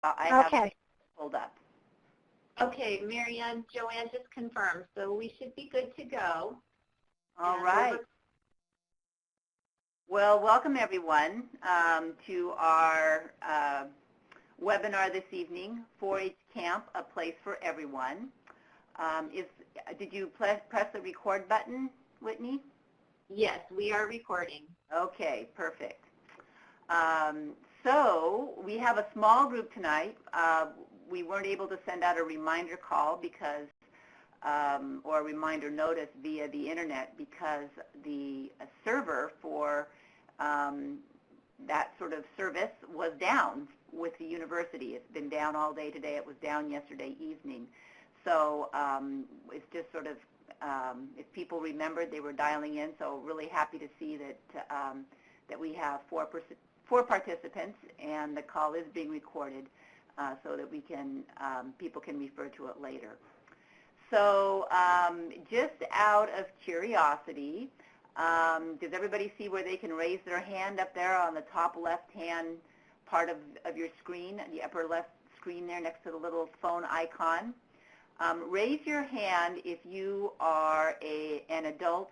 I have Okay. pulled up. Okay, Marianne, Joanne just confirmed, so we should be good to go. All right. Well, welcome everyone to our webinar this evening, 4-H Camp, A Place for Everyone. Did you press the record button, Whitney? Yes, we are recording. Okay, perfect. So we have a small group tonight. We weren't able to send out a reminder call because, or a reminder notice via the internet because the server for that sort of service was down with the university. It's been down all day today. It was down yesterday evening. So it's just sort of, if people remembered, they were dialing in. So really happy to see that that we have four participants, and the call is being recorded so that we can people can refer to it later. So just out of curiosity, does everybody see where they can raise their hand up there on the top left-hand part of your screen, the upper left screen there next to the little phone icon? Raise your hand if you are an adult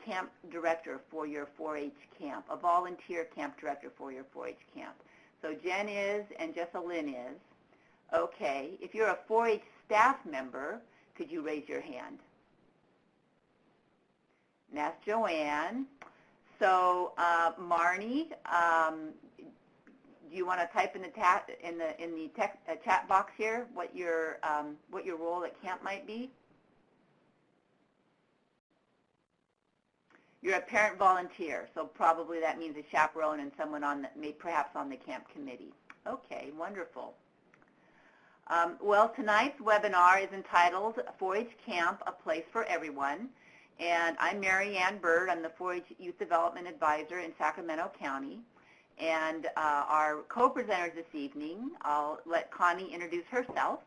camp director for your 4-H camp, a volunteer camp director for your 4-H camp. So Jen is and Jessalyn is. Okay. If you're a 4-H staff member, could you raise your hand? And that's Joanne. So Marnie, do you want to type in the chat box here what your role at camp might be? You're a parent volunteer, so probably that means a chaperone and someone on perhaps on the camp committee. Okay, wonderful. Well, tonight's webinar is entitled 4-H Camp, A Place for Everyone. And I'm Mary Ann Bird. I'm the 4-H Youth Development Advisor in Sacramento County. And our co-presenters this evening, I'll let Connie introduce herself.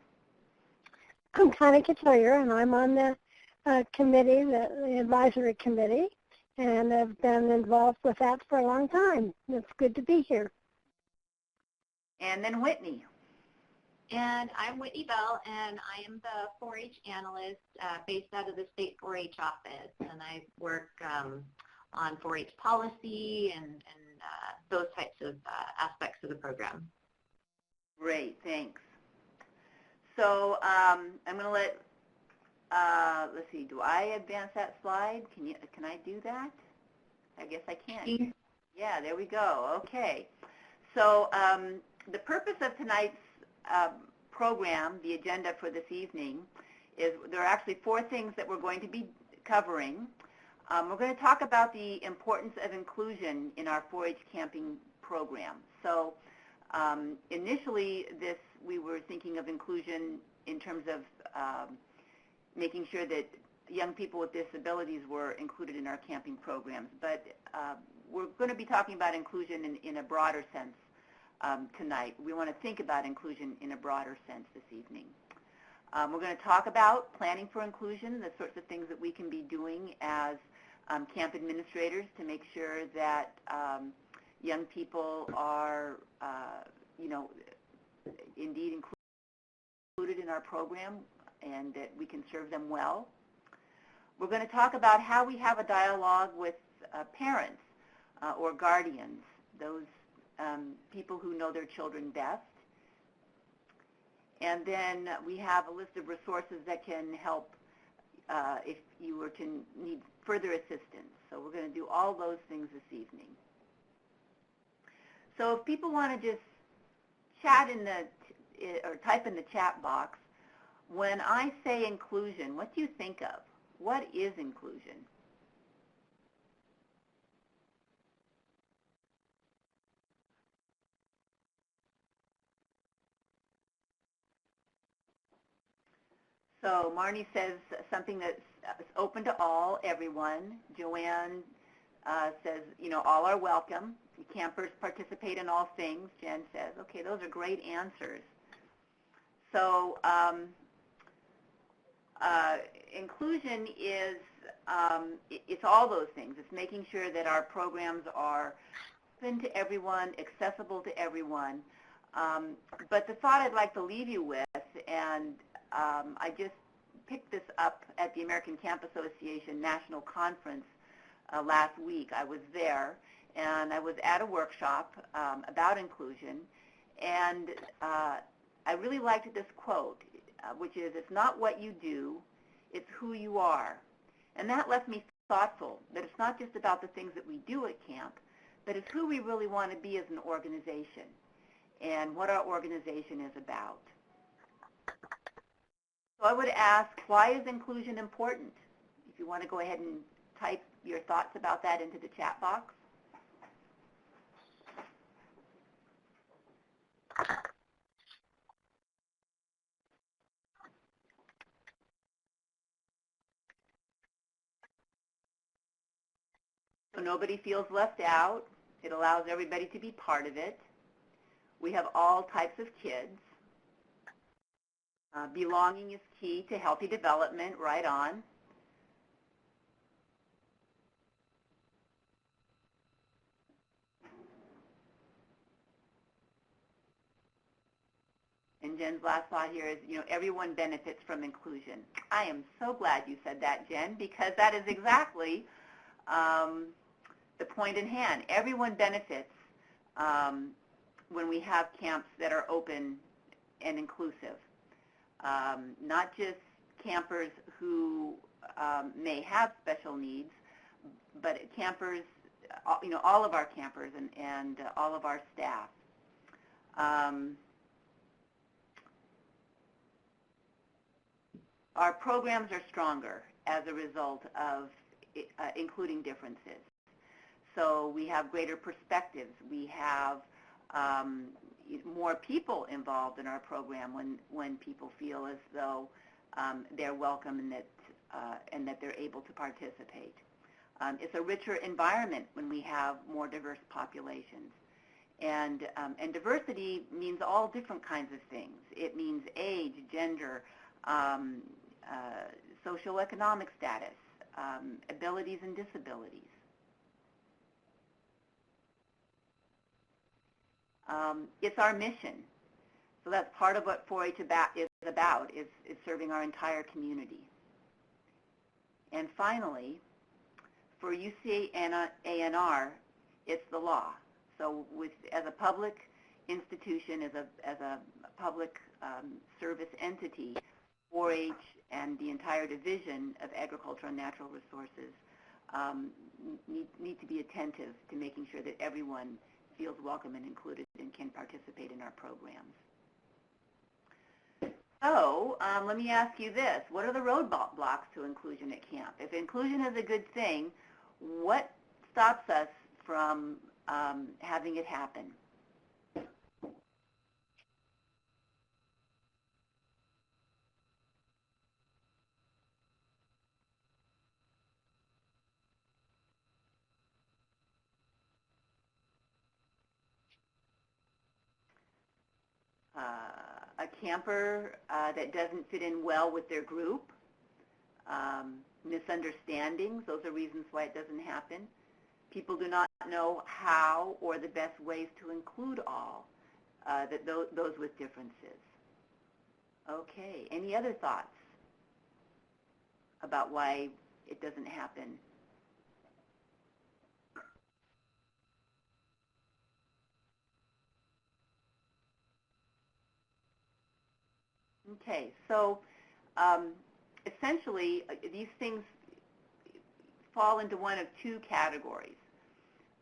I'm Connie Cotillier, and I'm on the committee, the advisory committee, and I've been involved with that for a long time. It's good to be here. And then Whitney. And I'm Whitney Bell, and I am the 4-H analyst based out of the state 4-H office, and I work on 4-H policy and those types of aspects of the program. Great, thanks. So I'm going to let, let's see, do I advance that slide? Can I do that? I guess I can. Yeah, there we go. Okay. So the purpose of tonight's program, the agenda for this evening, is there are actually 4 things that we're going to be covering. We're going to talk about the importance of inclusion in our 4-H camping program. So initially we were thinking of inclusion in terms of making sure that young people with disabilities were included in our camping programs. But we're going to be talking about inclusion in a broader sense tonight. We want to think about inclusion in a broader sense this evening. We're going to talk about planning for inclusion, the sorts of things that we can be doing as camp administrators to make sure that young people are, indeed included in our program and that we can serve them well. We're going to talk about how we have a dialogue with parents or guardians, those people who know their children best. And then we have a list of resources that can help if you were to need further assistance. So we're going to do all those things this evening. So if people want to just chat or type in the chat box, when I say inclusion, what do you think of? What is inclusion? So Marnie says something that's open to all, everyone. Joanne says, all are welcome. Campers participate in all things. Jen says, okay, those are great answers. So inclusion is, it's all those things. It's making sure that our programs are open to everyone, accessible to everyone, But the thought I'd like to leave you with, and I just picked this up at the American Camp Association National Conference last week. I was there, and I was at a workshop about inclusion, and I really liked this quote, which is, "It's not what you do, it's who you are." And that left me thoughtful, that it's not just about the things that we do at camp, but it's who we really want to be as an organization and what our organization is about. So I would ask, why is inclusion important? If you want to go ahead and type your thoughts about that into the chat box. So nobody feels left out. It allows everybody to be part of it. We have all types of kids. Belonging is key to healthy development, right on. And Jen's last thought here is, everyone benefits from inclusion. I am so glad you said that, Jen, because that is exactly the point in hand. Everyone benefits when we have camps that are open and inclusive. Not just campers who may have special needs, but campers, all of our campers and all of our staff. Our programs are stronger as a result of including differences. So we have greater perspectives. We have more people involved in our program when people feel as though they're welcome and that they're able to participate. It's a richer environment when we have more diverse populations. And diversity means all different kinds of things. It means age, gender, socioeconomic status, abilities and disabilities. It's our mission. So that's part of what 4-H is about, is serving our entire community. And finally, for UCANR, it's the law. So as a public institution, as a public service entity, 4-H and the entire division of agriculture and natural resources need to be attentive to making sure that everyone feels welcome and included and can participate in our programs. So let me ask you this. What are the roadblocks to inclusion at camp? If inclusion is a good thing, what stops us from having it happen? A camper that doesn't fit in well with their group, misunderstandings, those are reasons why it doesn't happen. People do not know how or the best ways to include all, those with differences. Okay, any other thoughts about why it doesn't happen? Okay, so essentially these things fall into one of two categories.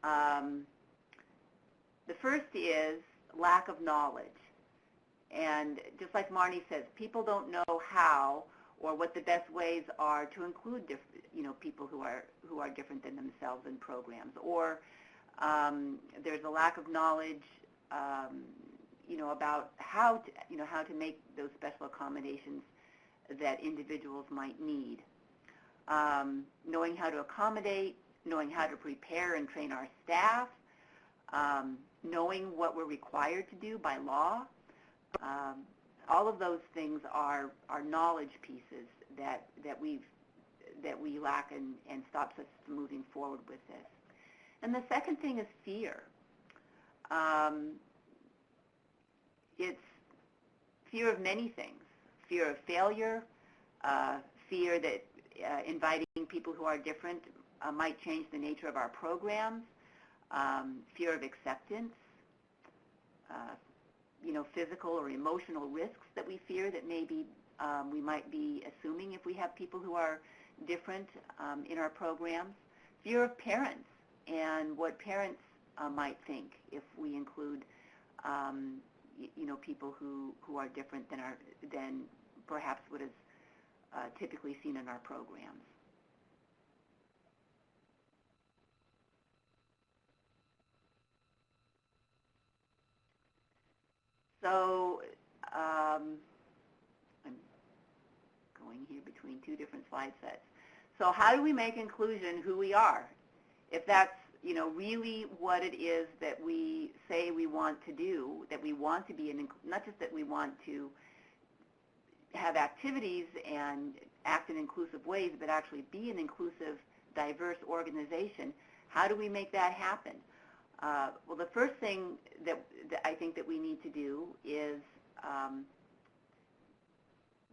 The first is lack of knowledge. And just like Marnie says, people don't know how or what the best ways are to include people who are different than themselves in programs. Or there's a lack of knowledge about how to make those special accommodations that individuals might need. Knowing how to accommodate, knowing how to prepare and train our staff, knowing what we're required to do by law. All of those things are knowledge pieces that we lack and stops us from moving forward with this. And the second thing is fear. it's fear of many things. Fear of failure, fear that inviting people who are different might change the nature of our programs, fear of acceptance, physical or emotional risks that we fear that maybe we might be assuming if we have people who are different in our programs, fear of parents and what parents might think if we include people who are different than perhaps what is typically seen in our programs. So I'm going here between two different slide sets. So how do we make inclusion who we are? If that's really what it is that we say we want to do, that we want to be, not just that we want to have activities and act in inclusive ways, but actually be an inclusive, diverse organization, how do we make that happen? Well, the first thing that I think that we need to do is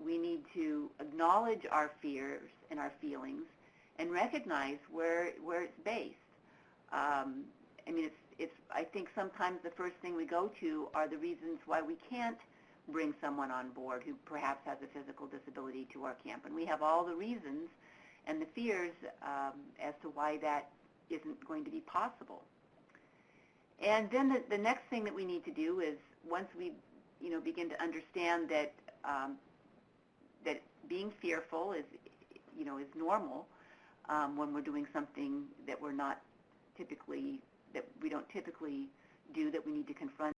we need to acknowledge our fears and our feelings and recognize where it's based. I think sometimes the first thing we go to are the reasons why we can't bring someone on board who perhaps has a physical disability to our camp. And we have all the reasons and the fears as to why that isn't going to be possible. And then the next thing that we need to do is once we begin to understand that that being fearful is normal when we're doing something that we don't typically do, that we need to confront,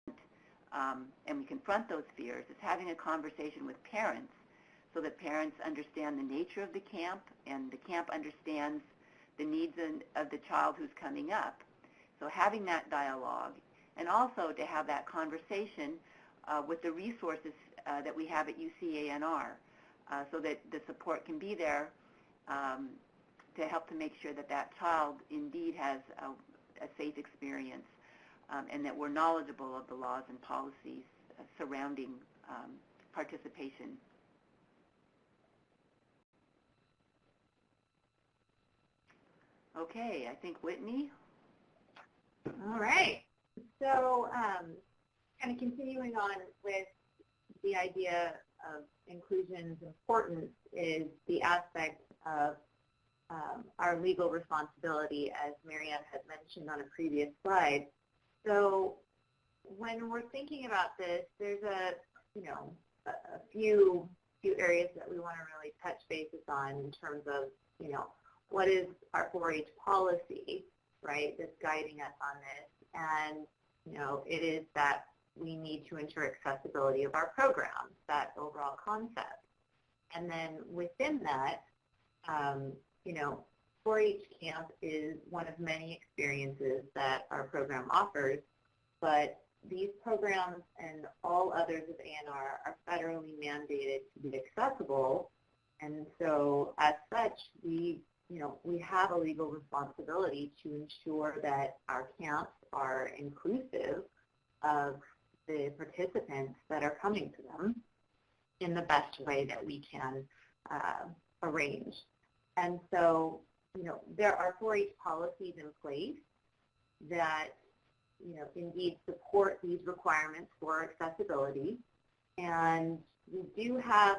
and we confront those fears, is having a conversation with parents so that parents understand the nature of the camp and the camp understands the needs of the child who's coming up. So having that dialogue, and also to have that conversation with the resources that we have at UCANR so that the support can be there to help to make sure that that child indeed has a safe experience and that we're knowledgeable of the laws and policies surrounding participation. Okay, I think Whitney. All right. So kind of continuing on with the idea of inclusion's importance is the aspect of our legal responsibility, as Marianne had mentioned on a previous slide. So when we're thinking about this, there's a few areas that we want to really touch bases on in terms of, what is our 4-H policy, right, that's guiding us on this. And, it is that we need to ensure accessibility of our programs, that overall concept. And then within that, 4-H camp is one of many experiences that our program offers, but these programs and all others of ANR are federally mandated to be accessible, and so as such, we have a legal responsibility to ensure that our camps are inclusive of the participants that are coming to them in the best way that we can arrange. And so, there are 4-H policies in place that, indeed support these requirements for accessibility. And we do have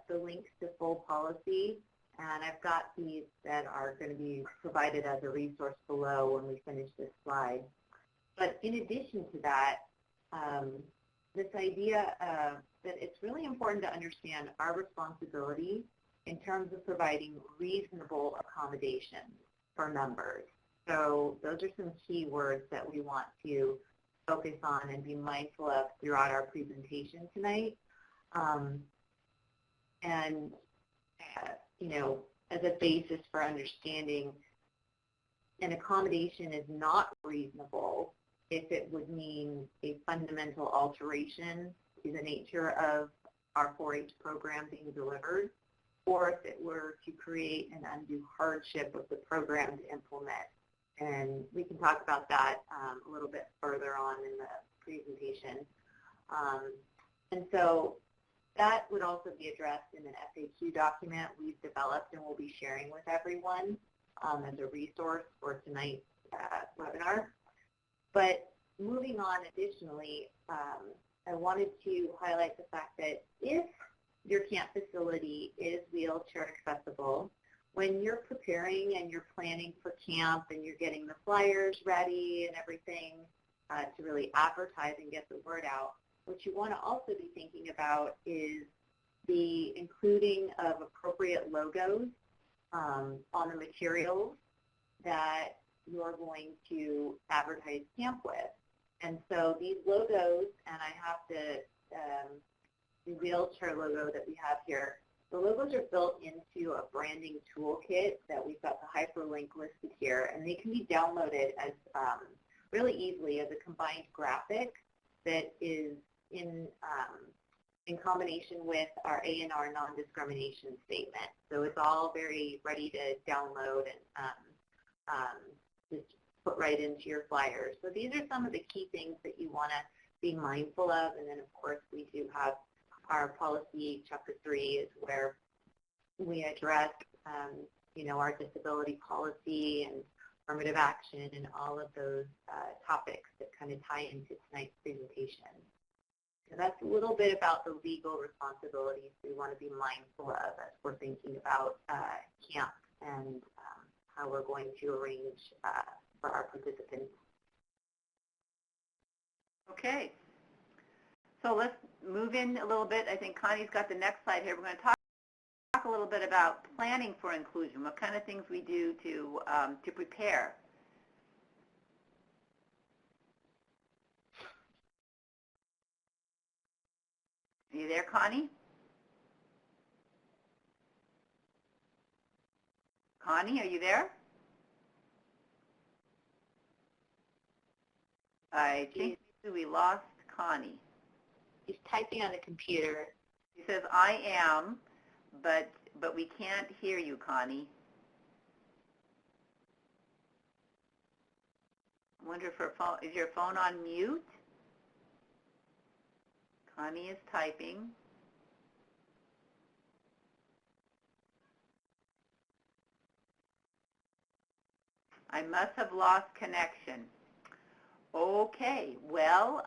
the links to full policy, and I've got these that are going to be provided as a resource below when we finish this slide. But in addition to that, this idea that it's really important to understand our responsibility in terms of providing reasonable accommodations for members. So those are some key words that we want to focus on and be mindful of throughout our presentation tonight. As a basis for understanding, an accommodation is not reasonable if it would mean a fundamental alteration to the nature of our 4-H program being delivered, or if it were to create an undue hardship of the program to implement. And we can talk about that a little bit further on in the presentation. And so that would also be addressed in an FAQ document we've developed and we'll be sharing with everyone as a resource for tonight's webinar. But moving on additionally, I wanted to highlight the fact that if your camp facility is wheelchair accessible, when you're preparing and you're planning for camp and you're getting the flyers ready and everything to really advertise and get the word out, what you want to also be thinking about is the including of appropriate logos on the materials that you're going to advertise camp with. And so these logos, and I have the wheelchair logo that we have here, the logos are built into a branding toolkit that we've got the hyperlink listed here, and they can be downloaded as really easily as a combined graphic that is in combination with our A&R non-discrimination statement. So it's all very ready to download and just put right into your flyers. So these are some of the key things that you want to be mindful of. And then, of course, we do have our policy, Chapter 3, is where we address, our disability policy and affirmative action and all of those topics that kind of tie into tonight's presentation. So that's a little bit about the legal responsibilities we want to be mindful of as we're thinking about camp and how we're going to arrange for our participants. Okay. So let's move in a little bit. I think Connie's got the next slide here. We're going to talk a little bit about planning for inclusion, what kind of things we do to prepare. Are you there, Connie? Connie, are you there? I think we lost Connie. He's typing on the computer. He says, I am, but we can't hear you, Connie. I wonder if her phone, is your phone on mute? Connie is typing. I must have lost connection. Okay, well,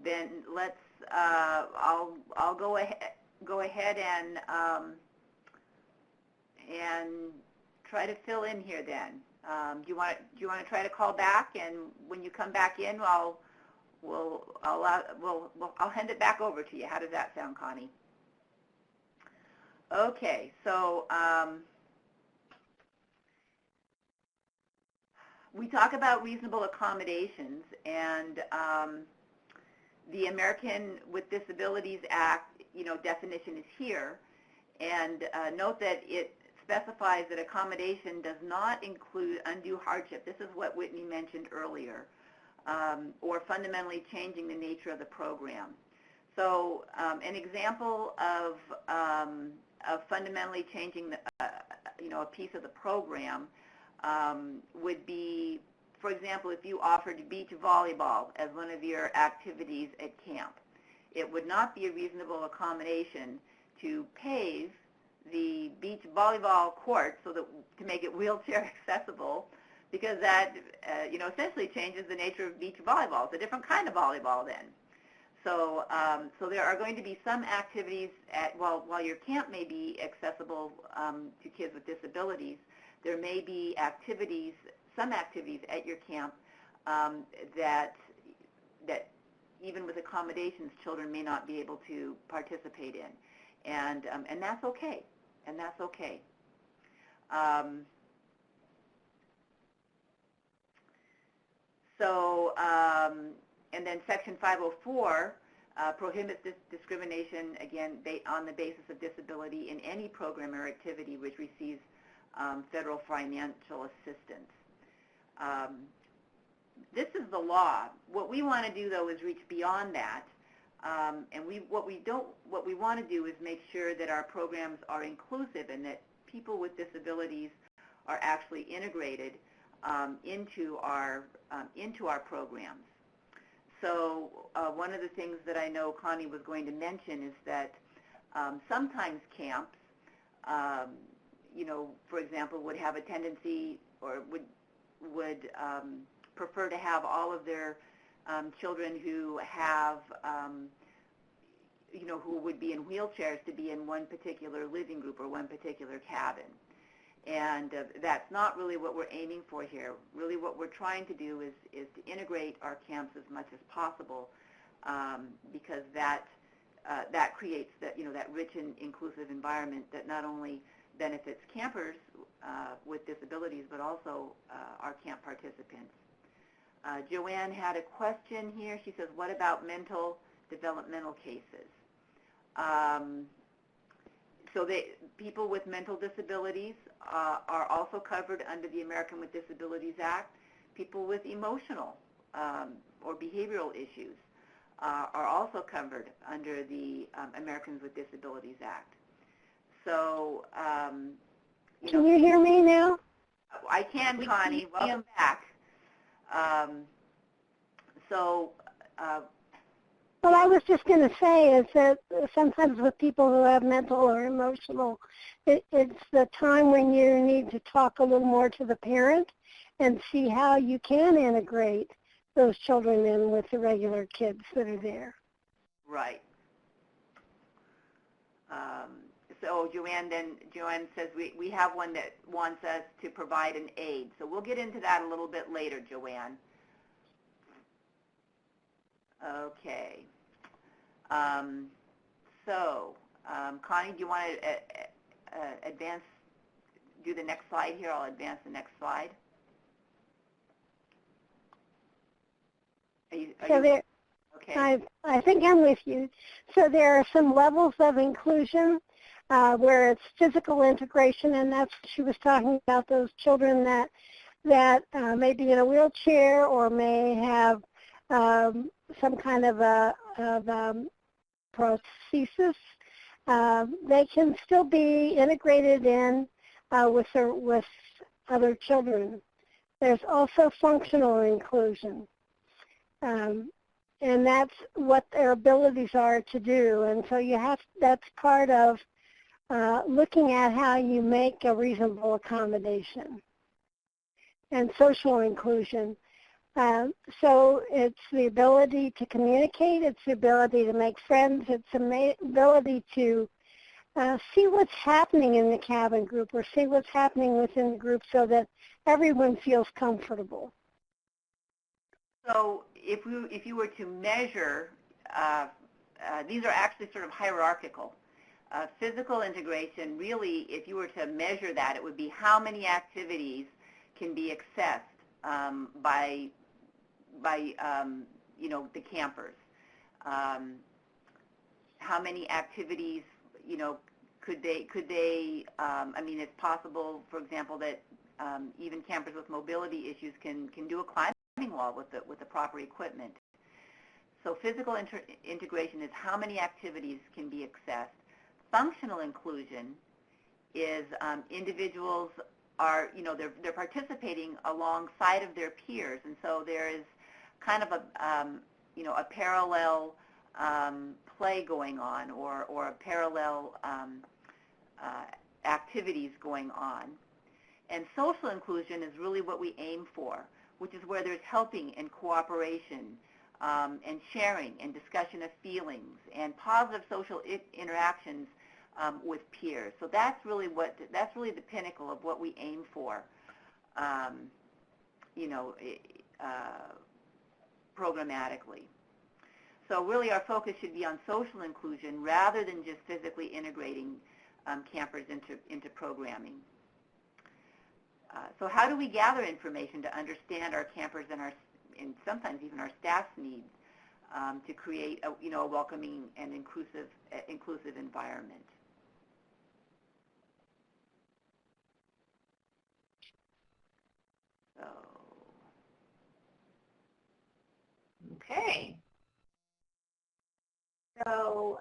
then let's. I'll go ahead and try to fill in here. Then, do you want to try to call back? And when you come back in, I'll hand it back over to you. How does that sound, Connie? Okay, so. We talk about reasonable accommodations, and the American with Disabilities Act, definition is here. And note that it specifies that accommodation does not include undue hardship. This is what Whitney mentioned earlier, or fundamentally changing the nature of the program. So an example of fundamentally changing the, a piece of the program would be, for example, if you offered beach volleyball as one of your activities at camp. It would not be a reasonable accommodation to pave the beach volleyball court so that to make it wheelchair accessible, because that essentially changes the nature of beach volleyball. It's a different kind of volleyball then. So so there are going to be some activities while your camp may be accessible to kids with disabilities, there may be some activities at your camp that even with accommodations, children may not be able to participate in, and that's okay, and that's okay. And then Section 504 prohibits discrimination, again, on the basis of disability in any program or activity which receives federal financial assistance. This is the law. What we want to do, though, is reach beyond that, and what we want to do is make sure that our programs are inclusive and that people with disabilities are actually integrated into our programs. So one of the things that I know Connie was going to mention is that sometimes camps, for example, would have a tendency or would prefer to have all of their children who have, who would be in wheelchairs to be in one particular living group or one particular cabin. And that's not really what we're aiming for here. Really what we're trying to do is to integrate our camps as much as possible, because that creates that rich and inclusive environment that not only benefits campers with disabilities but also our camp participants. Joanne had a question here. She says, what about mental developmental cases? So people with mental disabilities are also covered under the American with Disabilities Act. People with emotional or behavioral issues are also covered under the Americans with Disabilities Act. So, Can you hear me now? I can, Connie. Welcome back. Well, I was just going to say is that sometimes with people who have mental or emotional, it's the time when you need to talk a little more to the parent and see how you can integrate those children in with the regular kids that are there. Right. So Joanne says we have one that wants us to provide an aid. So we'll get into that a little bit later, Joanne. Okay. Connie, do you want to do the next slide here? I'll advance the next slide. Okay. I think I'm with you. So there are some levels of inclusion where it's physical integration, and that's what she was talking about, those children that may be in a wheelchair or may have some kind of prosthesis. They can still be integrated in with other children. There's also functional inclusion. And that's what their abilities are to do. And so that's part of looking at how you make a reasonable accommodation. And social inclusion. So it's the ability to communicate, it's the ability to make friends, it's the ability to see what's happening in the cabin group or see what's happening within the group so that everyone feels comfortable. So if you were to measure, these are actually sort of hierarchical. Physical integration, really, if you were to measure that, it would be how many activities can be accessed by the campers. How many activities, could they I mean, it's possible, for example, that even campers with mobility issues can do a climbing wall with the proper equipment. So physical integration is how many activities can be accessed. Functional inclusion is individuals are, they're participating alongside of their peers, and so there is kind of a parallel play going on or a parallel activities going on. And social inclusion is really what we aim for, which is where there's helping and cooperation and sharing and discussion of feelings and positive social interactions with peers. So that's really the pinnacle of what we aim for, programmatically. So really our focus should be on social inclusion rather than just physically integrating campers into programming. So how do we gather information to understand our campers and sometimes even our staff's needs to create a welcoming and inclusive environment? So. Okay. So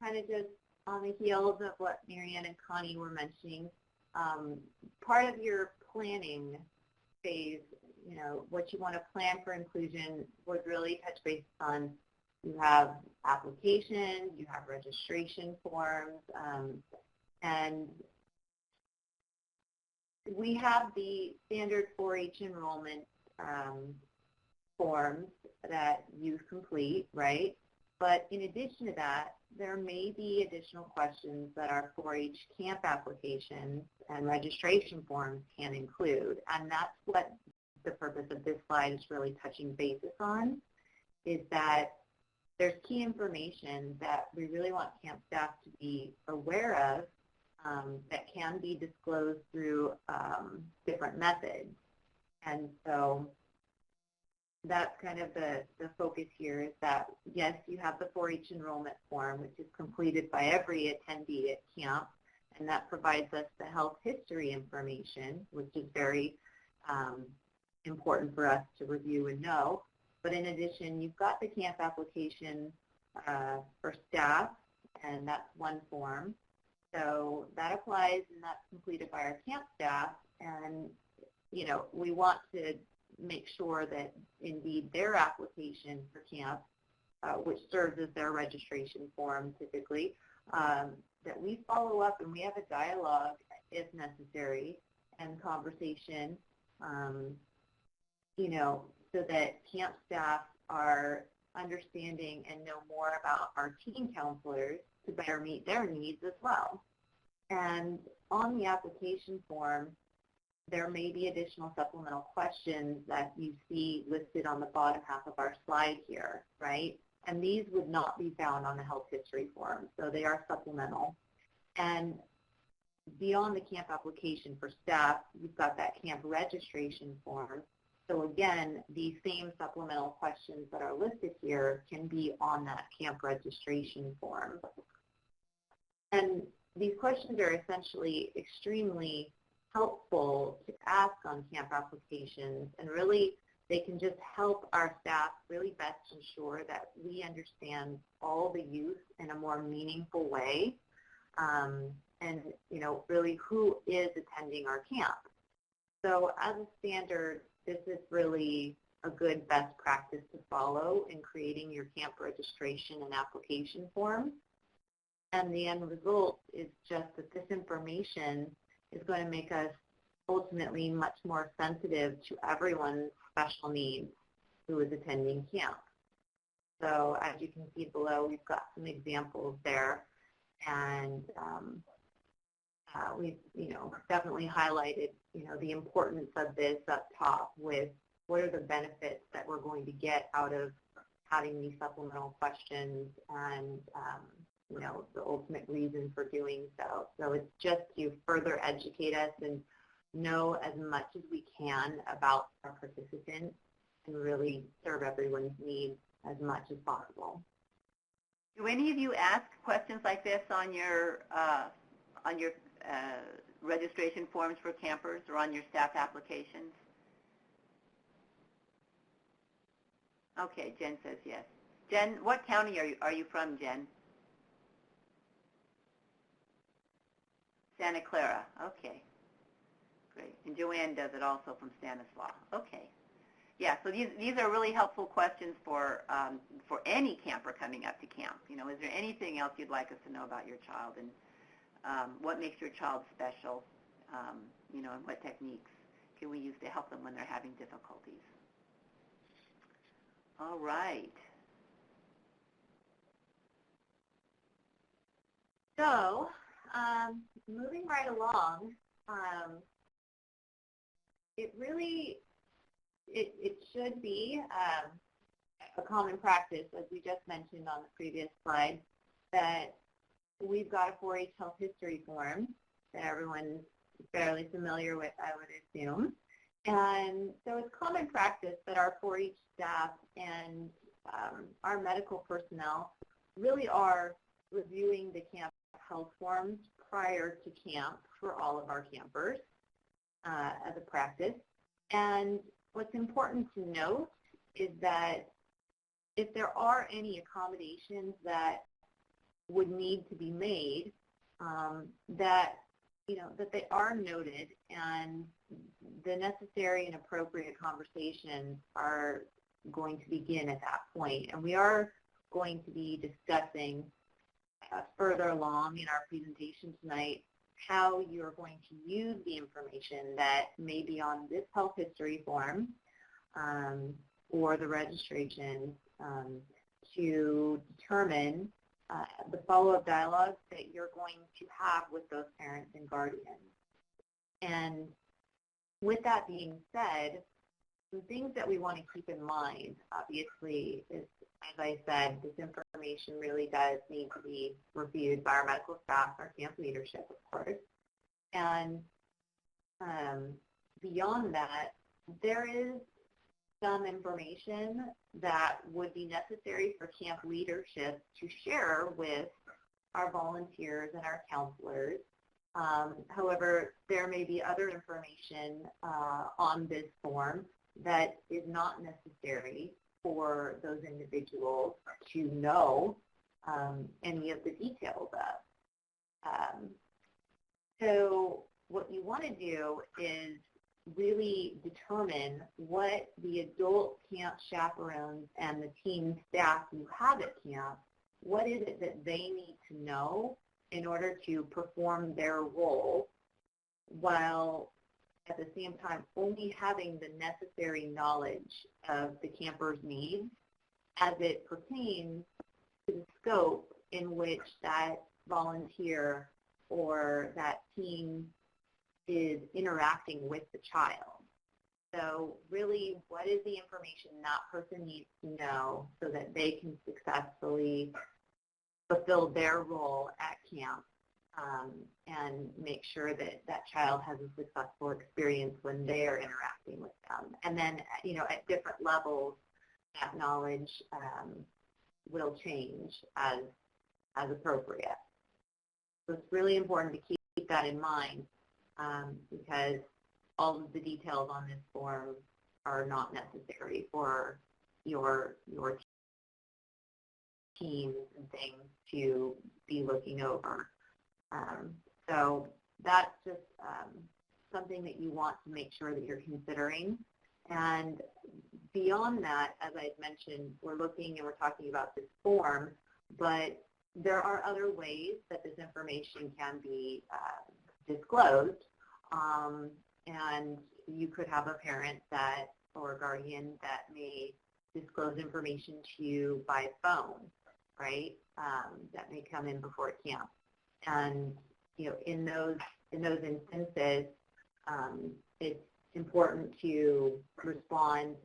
kind of just on the heels of what Marianne and Connie were mentioning, part of your planning phase, what you want to plan for inclusion would really touch base on, you have applications, you have registration forms, and we have the standard 4-H enrollment forms that you complete, right? But in addition to that, there may be additional questions that our 4-H camp applications and registration forms can include, and that's what the purpose of this slide is really touching basis on, is that there's key information that we really want camp staff to be aware of that can be disclosed through different methods. And so that's kind of the focus here, is that, yes, you have the 4-H enrollment form, which is completed by every attendee at camp, and that provides us the health history information, which is very important for us to review and know. But in addition, you've got the camp application for staff, and that's one form. So that applies, and that's completed by our camp staff, and we want to make sure that indeed their application for camp, which serves as their registration form typically, that we follow up and we have a dialogue if necessary and conversation, so that camp staff are understanding and know more about our teen counselors to better meet their needs as well. And on the application form, there may be additional supplemental questions that you see listed on the bottom half of our slide here, right? And these would not be found on the health history form, so they are supplemental. And beyond the camp application for staff, you've got that camp registration form. So again, these same supplemental questions that are listed here can be on that camp registration form. And these questions are essentially extremely helpful to ask on camp applications, and really they can just help our staff really best ensure that we understand all the youth in a more meaningful way, and really who is attending our camp. So as a standard, this is really a good best practice to follow in creating your camp registration and application form. And the end result is just that this information is going to make us ultimately much more sensitive to everyone's special needs who is attending camp. So as you can see below, we've got some examples there, and we've definitely highlighted the importance of this up top with what are the benefits that we're going to get out of having these supplemental questions, and the ultimate reason for doing so. So it's just to further educate us and know as much as we can about our participants and really serve everyone's needs as much as possible. Do any of you ask questions like this on your registration forms for campers or on your staff applications? Okay, Jen says yes. Jen, what county are you from, Jen? Santa Clara. Okay, great. And Joanne does it also from Stanislaus. Okay. Yeah, so these are really helpful questions for any camper coming up to camp. Is there anything else you'd like us to know about your child, and what makes your child special, and what techniques can we use to help them when they're having difficulties? All right. So, moving right along, it should be a common practice, as we just mentioned on the previous slide, that we've got a 4-H health history form that everyone's fairly familiar with, I would assume. And so it's common practice that our 4-H staff and our medical personnel really are reviewing the camp health forms prior to camp for all of our campers as a practice. And what's important to note is that if there are any accommodations that would need to be made, that they are noted, and the necessary and appropriate conversations are going to begin at that point. And we are going to be discussing further along in our presentation tonight how you're going to use the information that may be on this health history form or the registration to determine the follow-up dialogue that you're going to have with those parents and guardians. And with that being said, some things that we want to keep in mind, obviously, is, as I said, this information really does need to be reviewed by our medical staff, our camp leadership, of course. And beyond that, there is some information that would be necessary for camp leadership to share with our volunteers and our counselors. However, there may be other information on this form that is not necessary for those individuals to know any of the details of. So what you want to do is really determine what the adult camp chaperones and the team staff you have at camp, what is it that they need to know in order to perform their role, while at the same time only having the necessary knowledge of the camper's needs as it pertains to the scope in which that volunteer or that team is interacting with the child. So really, what is the information that person needs to know so that they can successfully fulfill their role at camp and make sure that that child has a successful experience when they are interacting with them. And then, you know, at different levels, that knowledge will change as appropriate. So it's really important to keep that in mind because all of the details on this form are not necessary for your teams and things to be looking over. So that's just something that you want to make sure that you're considering. And beyond that, as I mentioned, we're looking and we're talking about this form, but there are other ways that this information can be disclosed. And you could have a parent that or a guardian that may disclose information to you by phone, right? That may come in before camp. And you know, in those instances, it's important to respond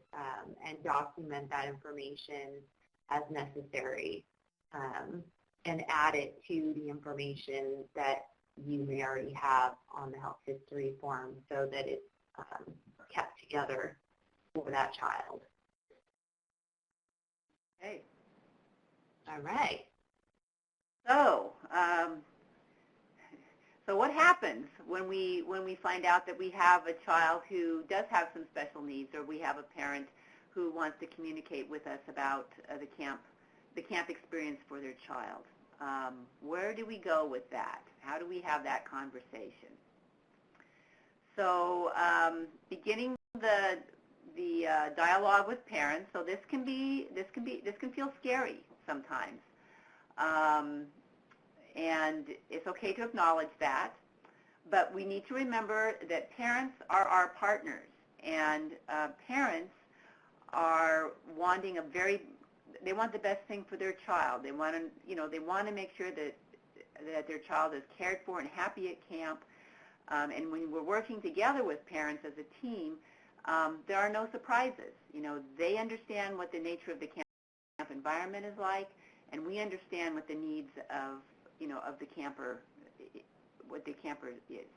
and document that information as necessary and add it to the information that you may already have on the health history form so that it's kept together for that child. Okay. All right. So what happens when we find out that we have a child who does have some special needs, or we have a parent who wants to communicate with us about the camp experience for their child? Where do we go with that? How do we have that conversation? So beginning the dialogue with parents. So this can feel scary sometimes, and it's okay to acknowledge that. But we need to remember that parents are our partners, and parents are wanting they want the best thing for their child. They want to make sure that their child is cared for and happy at camp. And when we're working together with parents as a team, there are no surprises. You know, they understand what the nature of the camp environment is like, and we understand what the needs of the camper, what the camper is.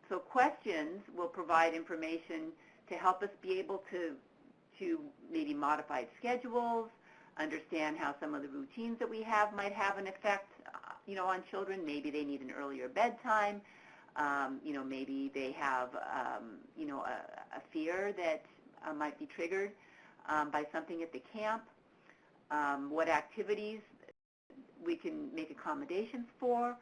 So questions will provide information to help us be able to maybe modify schedules, understand how some of the routines that we have might have an effect, on children. Maybe they need an earlier bedtime. Maybe they have, a fear that might be triggered by something at the camp. What activities we can make accommodations for.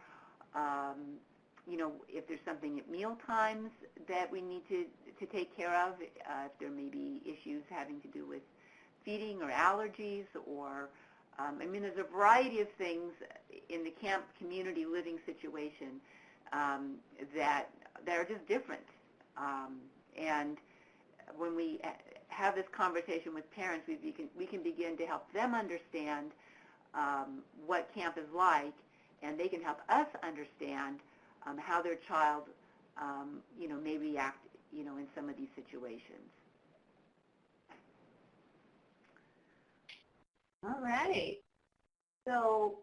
if there's something at meal times that we need to take care of, if there may be issues having to do with feeding or allergies, or there's a variety of things in the camp community living situation that are just different. And when we have this conversation with parents, we can begin to help them understand what camp is like, and they can help us understand how their child, may react, in some of these situations. All right. So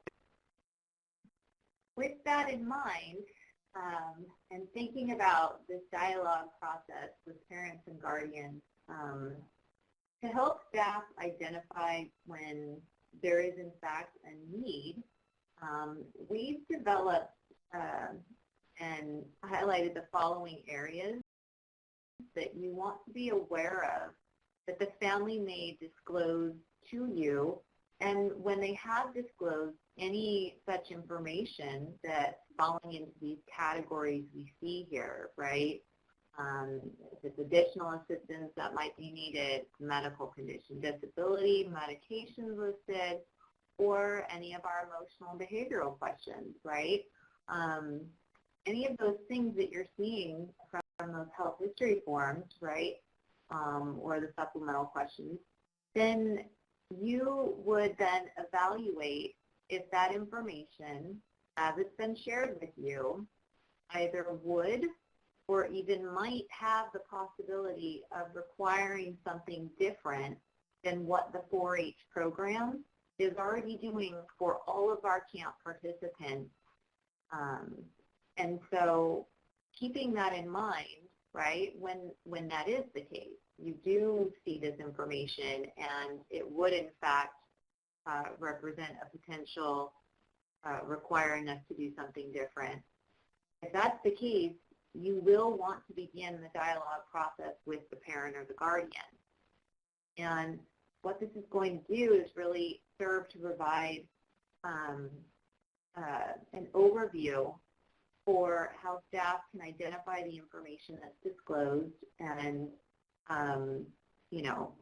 with that in mind, and thinking about this dialogue process with parents and guardians, to help staff identify when there is in fact a need, we've developed and highlighted the following areas that you want to be aware of that the family may disclose to you, and when they have disclosed any such information that's falling into these categories we see here, right? If it's additional assistance that might be needed, medical condition, disability, medications listed, or any of our emotional and behavioral questions, right? Any of those things that you're seeing from those health history forms, right, or the supplemental questions, then you would then evaluate if that information, as it's been shared with you, either would or even might have the possibility of requiring something different than what the 4-H program is already doing for all of our camp participants. And so keeping that in mind, right, when that is the case, you do see this information and it would in fact represent a potential requiring us to do something different. If that's the case, you will want to begin the dialogue process with the parent or the guardian. And what this is going to do is really serve to provide an overview for how staff can identify the information that's disclosed and,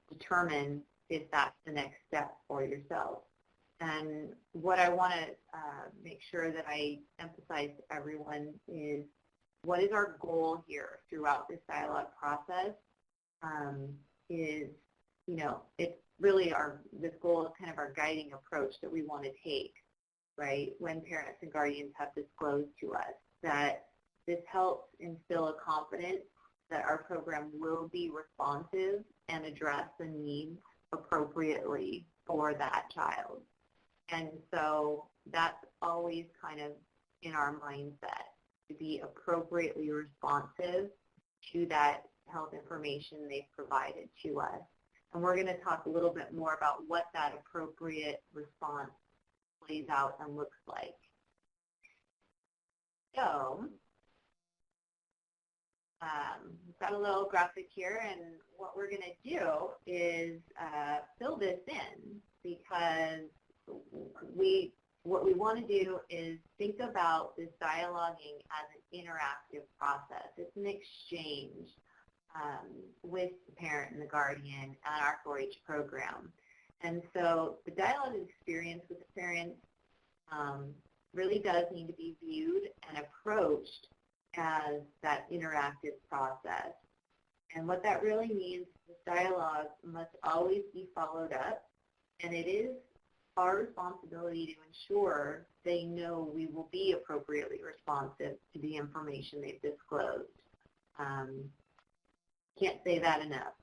determine if that's the next step for yourself. And what I want to make sure that I emphasize to everyone is what is our goal here throughout this dialogue process it's really this goal is kind of our guiding approach that we want to take, right, when parents and guardians have disclosed to us that this helps instill a confidence that our program will be responsive and address the needs appropriately for that child. And so that's always kind of in our mindset, to be appropriately responsive to that health information they've provided to us. And we're going to talk a little bit more about what that appropriate response plays out and looks like. So we've got a little graphic here, and what we're going to do is fill this in, because what we want to do is think about this dialoguing as an interactive process. It's an exchange with the parent and the guardian and our 4-H program. And so the dialogue experience with the parents really does need to be viewed and approached as that interactive process. And what that really means is this dialogue must always be followed up, and it is our responsibility to ensure they know we will be appropriately responsive to the information they've disclosed. Can't say that enough.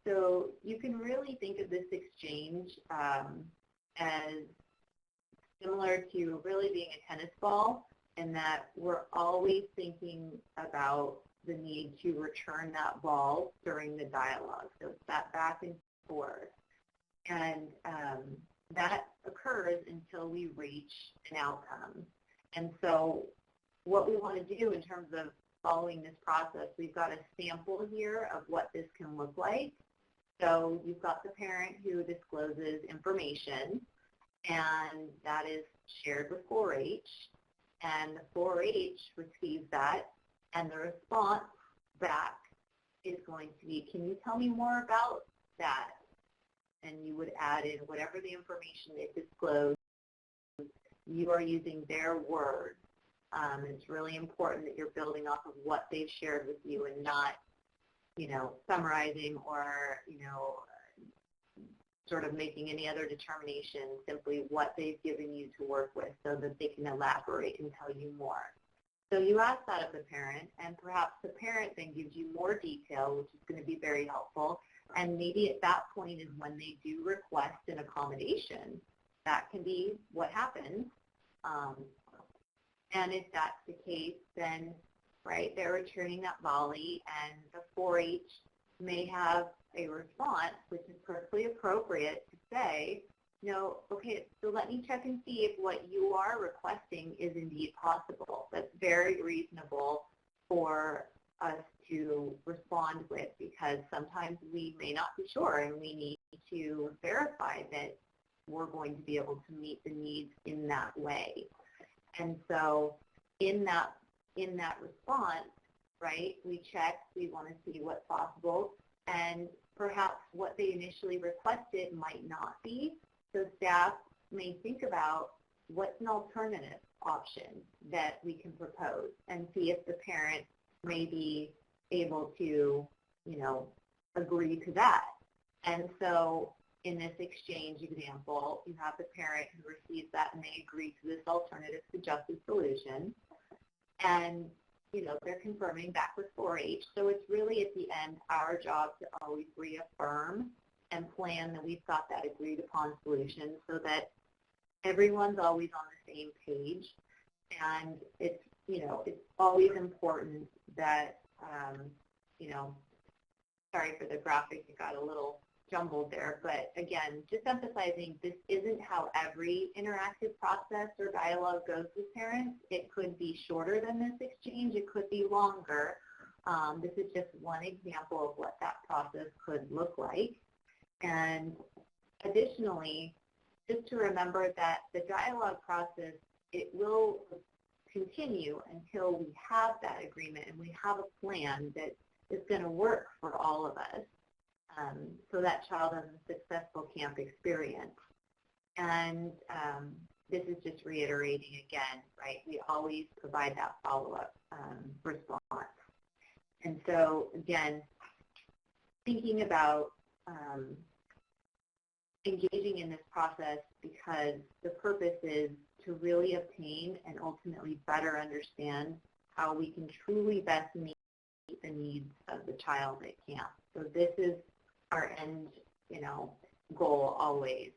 So you can really think of this exchange as similar to really being a tennis ball, in that we're always thinking about the need to return that ball during the dialogue. So it's that back and forth. And that occurs until we reach an outcome. And so what we want to do in terms of following this process, we've got a sample here of what this can look like. So you've got the parent who discloses information, and that is shared with 4-H. And the 4-H receives that, and the response back is going to be, can you tell me more about that? And you would add in whatever the information they disclosed. You are using their words. It's really important that you're building off of what they've shared with you and not, summarizing or, sort of making any other determination, simply what they've given you to work with so that they can elaborate and tell you more. So you ask that of the parent, and perhaps the parent then gives you more detail, which is going to be very helpful. And maybe at that point is when they do request an accommodation. That can be what happens. And if that's the case, then, right, they're returning that volley, and the 4-H may have a response, which is perfectly appropriate to say, okay, so let me check and see if what you are requesting is indeed possible. That's very reasonable for us to respond with, because sometimes we may not be sure, and we need to verify that we're going to be able to meet the needs in that way. And so in that response, right, we check, we want to see what's possible, and perhaps what they initially requested might not be. So staff may think about what's an alternative option that we can propose and see if the parent may be able to, agree to that. And so in this exchange example, you have the parent who receives that and they agree to this alternative suggested solution. And, they're confirming back with 4-H. So it's really at the end our job to always reaffirm and plan that we've got that agreed upon solution so that everyone's always on the same page. And it's, it's always important that, sorry for the graphic, it got a little jumbled there, but again, just emphasizing this isn't how every interactive process or dialogue goes with parents. It could be shorter than this exchange, it could be longer. This is just one example of what that process could look like. And additionally, just to remember that the dialogue process, it will continue until we have that agreement and we have a plan that is going to work for all of us. So that child has a successful camp experience. And this is just reiterating again, right? We always provide that follow-up response. And so, again, thinking about engaging in this process because the purpose is to really obtain and ultimately better understand how we can truly best meet the needs of the child at camp. So this is our end, goal always.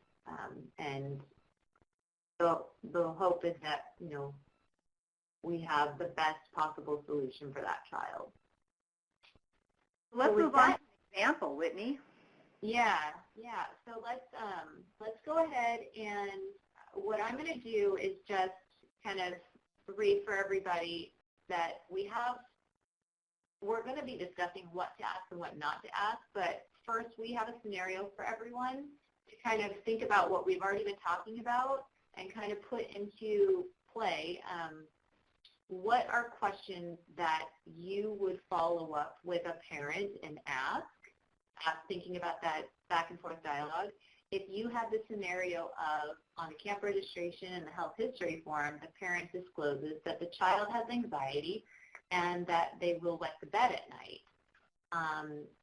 And the hope is that, we have the best possible solution for that child. Let's move on to an example, Whitney. Yeah. So let's go ahead, and what I'm going to do is just kind of read for everybody that we're going to be discussing what to ask and what not to ask, but first we have a scenario for everyone to kind of think about what we've already been talking about and kind of put into play what are questions that you would follow up with a parent and ask, thinking about that back and forth dialogue. If you had the scenario of, on the camp registration and the health history form, the parent discloses that the child has anxiety and that they will wet the bed at night.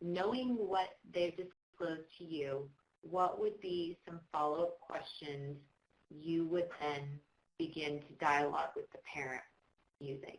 Knowing what they've disclosed to you, what would be some follow-up questions you would then begin to dialogue with the parent using?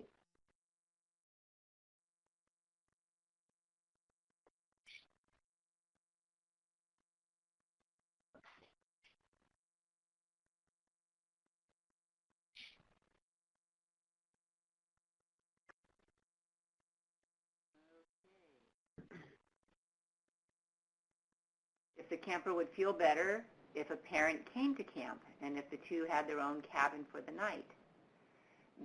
If the camper would feel better if a parent came to camp and if the two had their own cabin for the night.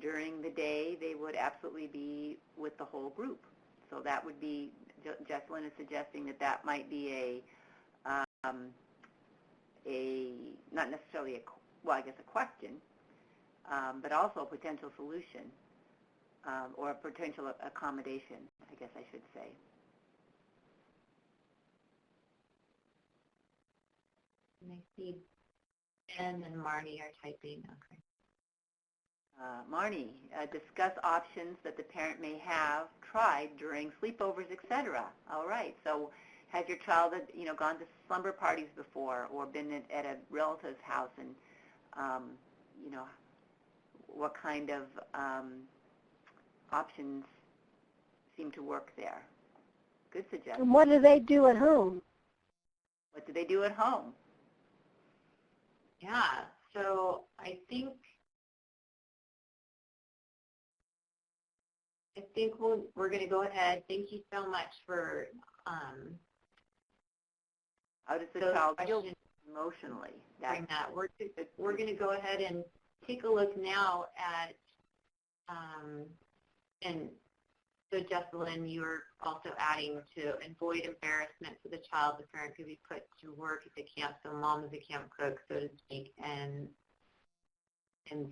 During the day, they would absolutely be with the whole group. So that would be, Jessalyn is suggesting that that might be not necessarily a question, but also a potential solution or a potential accommodation, I guess I should say. And I see Ben and Marnie are typing. Okay. Marnie, discuss options that the parent may have tried during sleepovers, etc. All right. So, has your child, gone to slumber parties before, or been at a relative's house, and what kind of options seem to work there? Good suggestion. And what do they do at home? What do they do at home? Yeah. So I think we're going to go ahead. Thank you so much for how does the those child feel questions emotionally? during that. We're going to go ahead and take a look now at, and so Jessalyn, you're also adding to avoid embarrassment for the child. The parent could be put to work at the camp, so mom is a camp cook, so to speak, and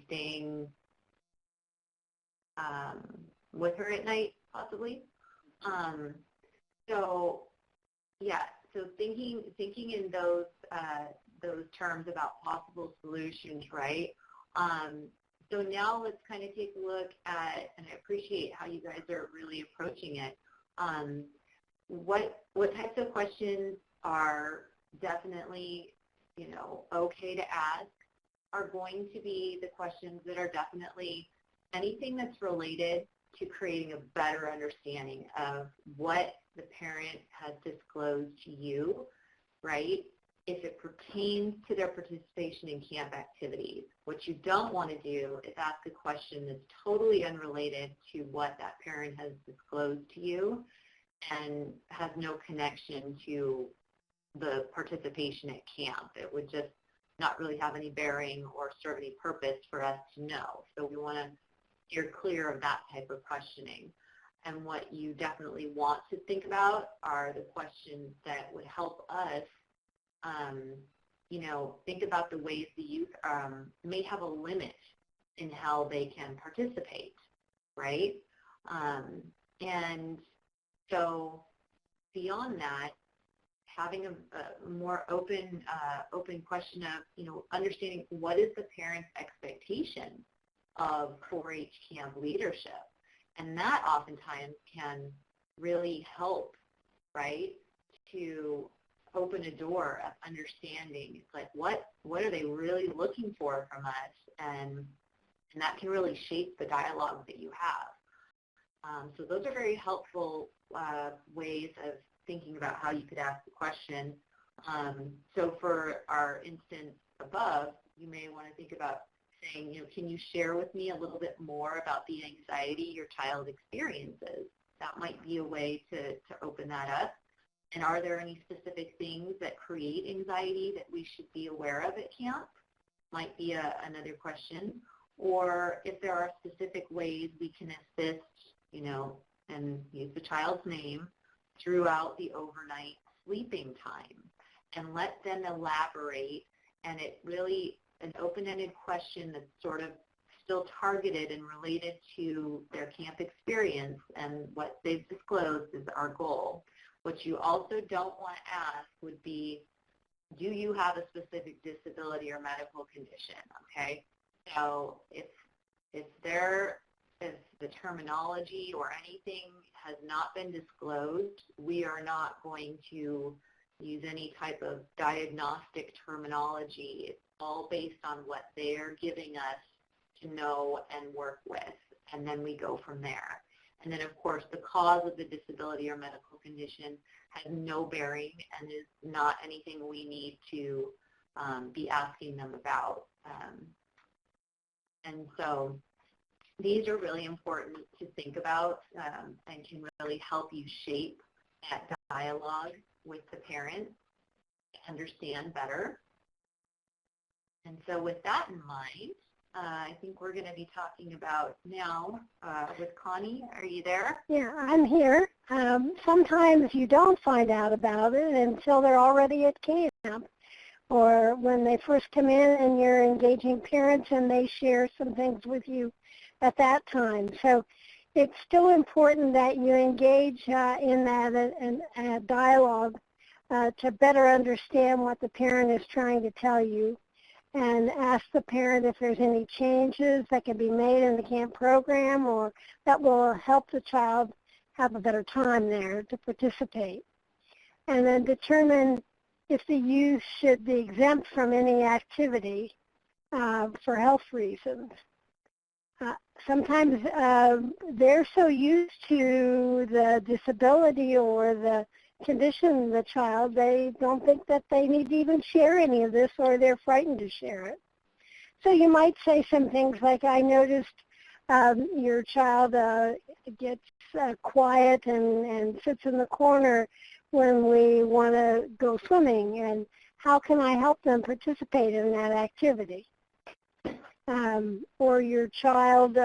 staying with her at night, possibly. So, yeah. So thinking in those terms about possible solutions, right? So now let's kind of take a look at, and I appreciate how you guys are really approaching it. What types of questions are definitely, okay to ask are going to be the questions that are definitely anything that's related to creating a better understanding of what the parent has disclosed to you, right? If it pertains to their participation in camp activities. What you don't want to do is ask a question that's totally unrelated to what that parent has disclosed to you and has no connection to the participation at camp. It would just not really have any bearing or serve any purpose for us to know. So we want to steer clear of that type of questioning. And what you definitely want to think about are the questions that would help us think about the ways the youth may have a limit in how they can participate, right? And so beyond that, having a more open question of, understanding what is the parent's expectation of 4-H camp leadership. And that oftentimes can really help, right, to open a door of understanding. It's like, what are they really looking for from us? And that can really shape the dialogue that you have. So those are very helpful ways of thinking about how you could ask the question. So for our instance above, you may want to think about saying, can you share with me a little bit more about the anxiety your child experiences? That might be a way to open that up. And are there any specific things that create anxiety that we should be aware of at camp? Might be another question. Or if there are specific ways we can assist, and use the child's name throughout the overnight sleeping time, and let them elaborate. And it really an open-ended question that's sort of still targeted and related to their camp experience and what they've disclosed is our goal. What you also don't want to ask would be, do you have a specific disability or medical condition, okay? So if the terminology or anything has not been disclosed, we are not going to use any type of diagnostic terminology. It's all based on what they're giving us to know and work with, and then we go from there. And then, of course, the cause of the disability or medical condition has no bearing and is not anything we need to be asking them about. And so these are really important to think about and can really help you shape that dialogue with the parent to understand better. And so with that in mind, I think we're going to be talking about now with Connie. Are you there? Yeah, I'm here. Sometimes you don't find out about it until they're already at camp. or when they first come in and you're engaging parents and they share some things with you at that time. So it's still important that you engage in that dialogue to better understand what the parent is trying to tell you, and ask the parent if there's any changes that can be made in the camp program or that will help the child have a better time there to participate. And then determine if the youth should be exempt from any activity for health reasons. Sometimes they're so used to the disability or the condition of the child, they don't think that they need to even share any of this, or they're frightened to share it. So you might say some things like, I noticed your child gets quiet and sits in the corner when we want to go swimming, and how can I help them participate in that activity? Or your child,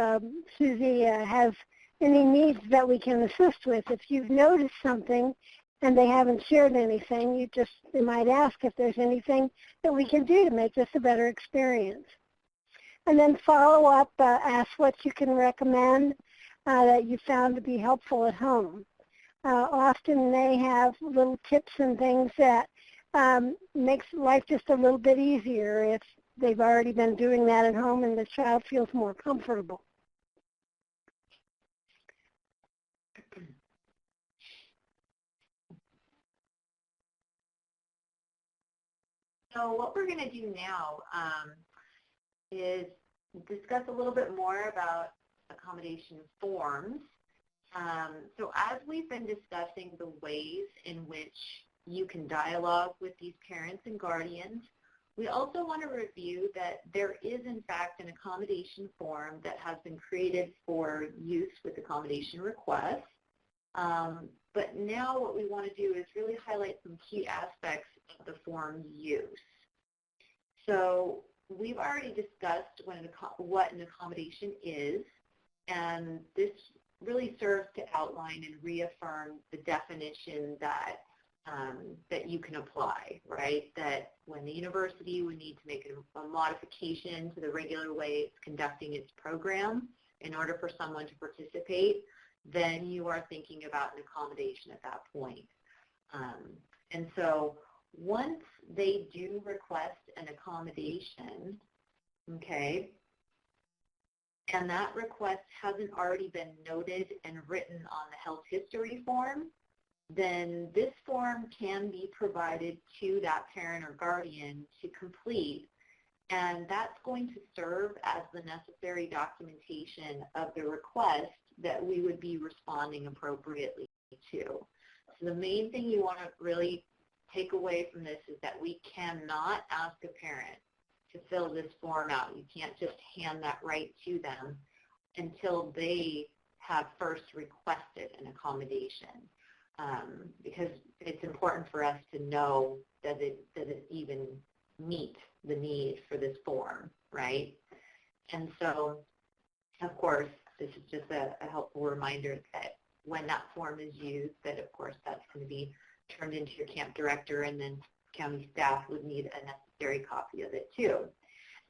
Susie, has any needs that we can assist with. If you've noticed something and they haven't shared anything, they might ask if there's anything that we can do to make this a better experience. And then follow up, ask what you can recommend that you found to be helpful at home. Often they have little tips and things that makes life just a little bit easier if they've already been doing that at home and the child feels more comfortable. So what we're going to do now is discuss a little bit more about accommodation forms. So as we've been discussing the ways in which you can dialogue with these parents and guardians, we also want to review that there is in fact an accommodation form that has been created for youth with accommodation requests. But now what we want to do is really highlight some key aspects of the form's use. So we've already discussed what an accommodation is, and this really serves to outline and reaffirm the definition that that you can apply, right? That when the university would need to make a modification to the regular way it's conducting its program in order for someone to participate, then you are thinking about an accommodation at that point. And so once they do request an accommodation, okay, and that request hasn't already been noted and written on the health history form, then this form can be provided to that parent or guardian to complete, and that's going to serve as the necessary documentation of the request that we would be responding appropriately to. So the main thing you want to really take away from this is that we cannot ask a parent to fill this form out. You can't just hand that right to them until they have first requested an accommodation. Because it's important for us to know does it even meet the need for this form, right? And so, of course, this is just a helpful reminder that when that form is used, that of course that's going to be turned into your camp director, and then county staff would need a necessary copy of it too.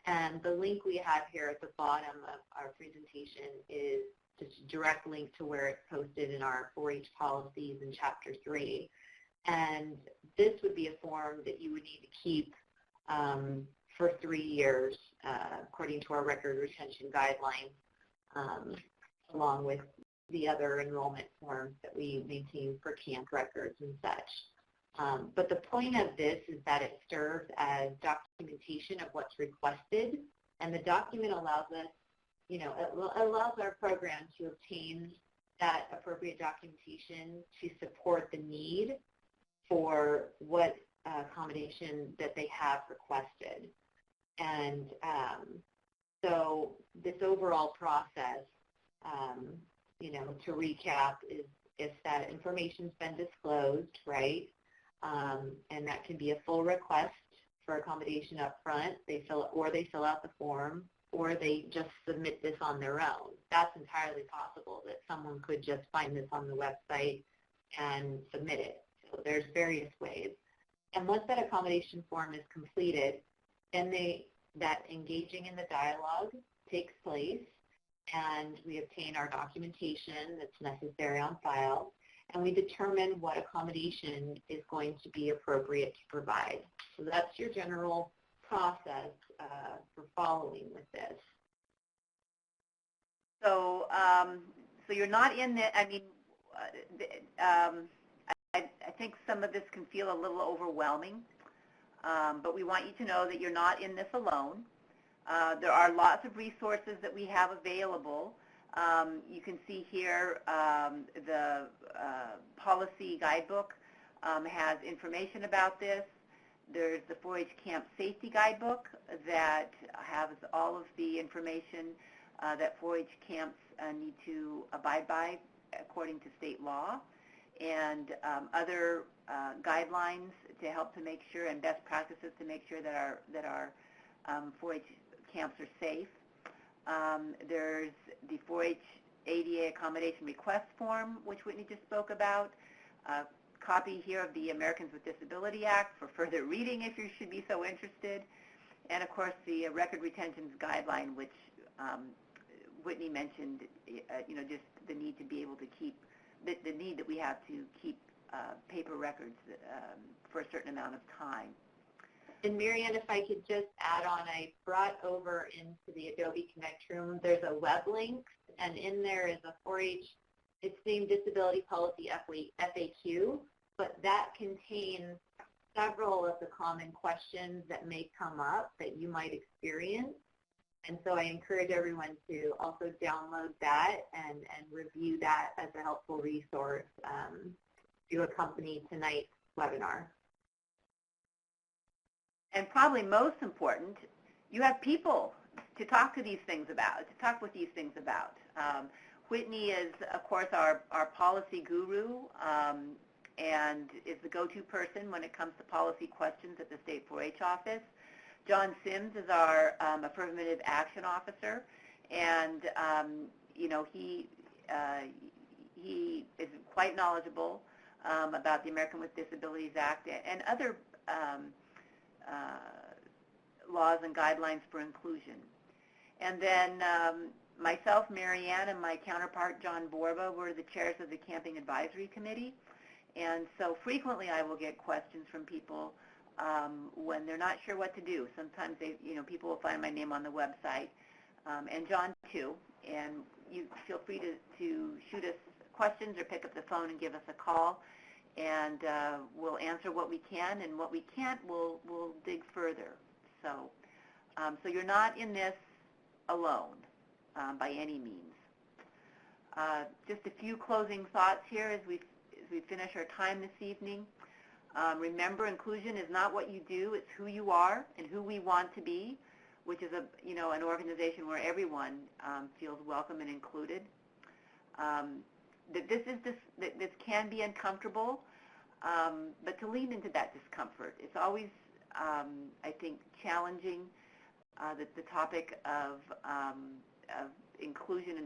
And the link we have here at the bottom of our presentation is just a direct link to where it's posted in our 4-H policies in Chapter 3. And this would be a form that you would need to keep for 3 years, according to our record retention guidelines, along with the other enrollment forms that we maintain for camp records and such. But the point of this is that it serves as documentation of what's requested, and the document allows us, it allows our program to obtain that appropriate documentation to support the need for what accommodation that they have requested. And so this overall process, to recap, is if that information's been disclosed, right, and that can be a full request for accommodation up front, they fill out the form, or they just submit this on their own. That's entirely possible that someone could just find this on the website and submit it. So there's various ways. And once that accommodation form is completed, then that engaging in the dialogue takes place, and we obtain our documentation that's necessary on file, and we determine what accommodation is going to be appropriate to provide. So that's your general process for following with this. So, so you're not in the, I mean, I think some of this can feel a little overwhelming, but we want you to know that you're not in this alone. There are lots of resources that we have available. You can see here the policy guidebook has information about this. There's the 4-H Camp Safety Guidebook that has all of the information that 4-H camps need to abide by according to state law, and other guidelines to help to make sure, and best practices to make sure that our 4-H camps are safe. There's the 4-H ADA accommodation request form, which Whitney just spoke about. A copy here of the Americans with Disability Act for further reading if you should be so interested. And of course the record retentions guideline, which Whitney mentioned, just the need to be able to keep, the need that we have to keep paper records for a certain amount of time. And Marianne, if I could just add on, I brought over into the Adobe Connect room, there's a web link, and in there is a 4-H, it's named Disability Policy FAQ, but that contains several of the common questions that may come up that you might experience. And so I encourage everyone to also download that and review that as a helpful resource to accompany tonight's webinar. And probably most important, you have people to talk to these things about, to talk with these things about. Whitney is, of course, our policy guru and is the go-to person when it comes to policy questions at the State 4-H office. John Sims is our affirmative action officer, and he is quite knowledgeable about the American with Disabilities Act and other laws and guidelines for inclusion. And then myself, Marianne, and my counterpart, John Borba, were the chairs of the Camping Advisory Committee. And so frequently I will get questions from people when they're not sure what to do. Sometimes people will find my name on the website, and John too. And you feel free to shoot us questions or pick up the phone and give us a call, and we'll answer what we can, and what we can't, we'll dig further. So, so you're not in this alone by any means. Just a few closing thoughts here as we finish our time this evening. Remember, inclusion is not what you do; it's who you are and who we want to be, which is an organization where everyone feels welcome and included. That this can be uncomfortable, but to lean into that discomfort. It's always, I think, challenging the topic of inclusion and